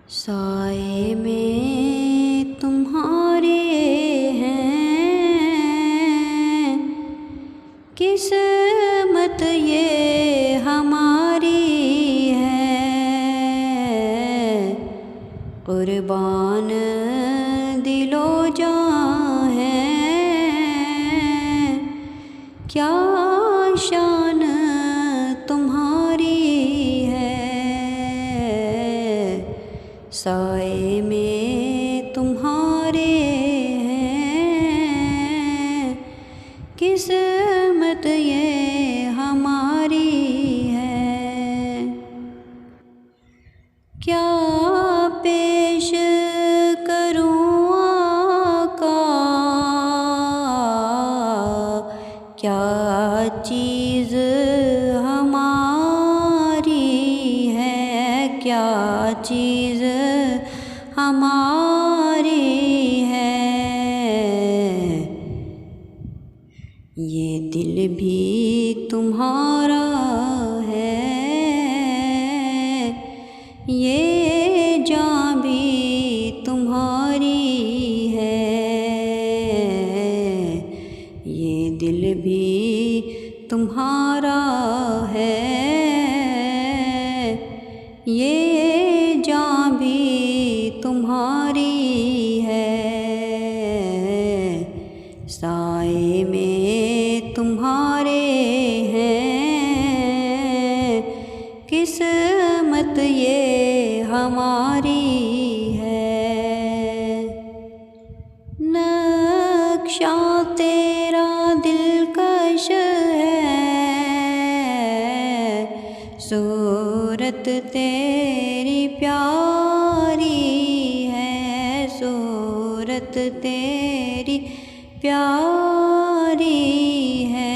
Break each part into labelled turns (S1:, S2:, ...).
S1: साए में तुम्हारे हैं, किस्मत ये हमारी है। कुर्बान दिलो जान है, क्या शान तुम्हारी है। साए में तुम्हारे हैं, किस्मत ये हमारी है। क्या पेश करूं आका, क्या चीज़ हमारी है, क्या चीज़ हमारी है। ये दिल भी तुम्हारा है, ये जान भी तुम्हारी है। ये दिल भी तुम्हारा है, ये जान भी तुम्हारी है। साए में तुम्हारे हैं, किस्मत ये हमारी है। नक्शा तेरा दिलकश है, सूरत तेरी प्यारी है, सूरत तेरी प्यारी है।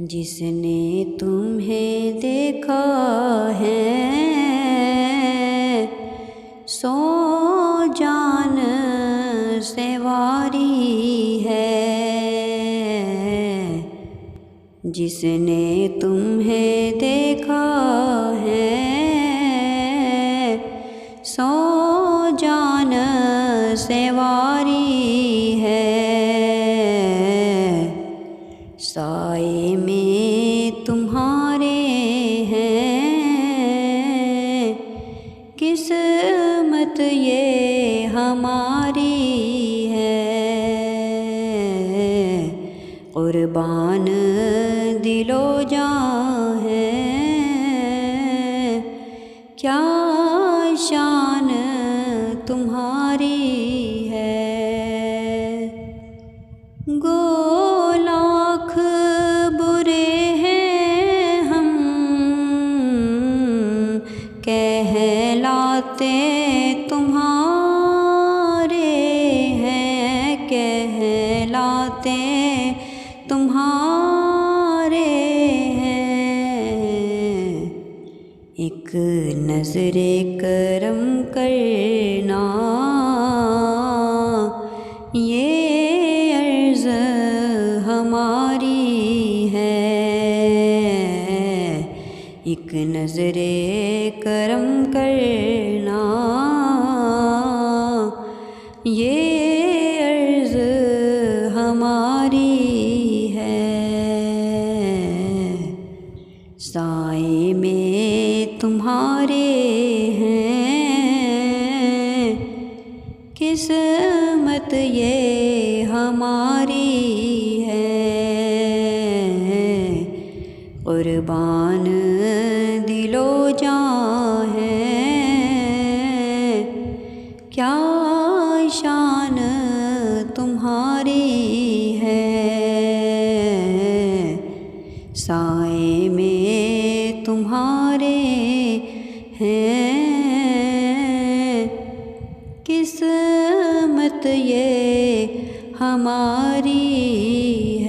S1: जिसने तुम्हें देखा है, सो जान से वारी है। जिसने तुम्हें देखा है, सो जान से वारी है। साए में तुम्हारे हैं, किस्मत ये हमारी है। कुर्बान दिलो जान है, क्या शान तुम्हारी है। गो लाख बुरे हैं हम, कहलाते तुम्हारे हैं, कहलाते तुम्हारे हैं। एक नज़रे करम करना, ये अर्ज़ हमारी है। एक नज़रे करम करना, ये अर्ज़ हमारी है। साए में तुम्हारे हैं, किस्मत ये हमारी है। कुर्बान दिलो जान है, क्या शान तुम्हारी है। साए में तुम्हारे हैं, किस्मत ये हमारी है।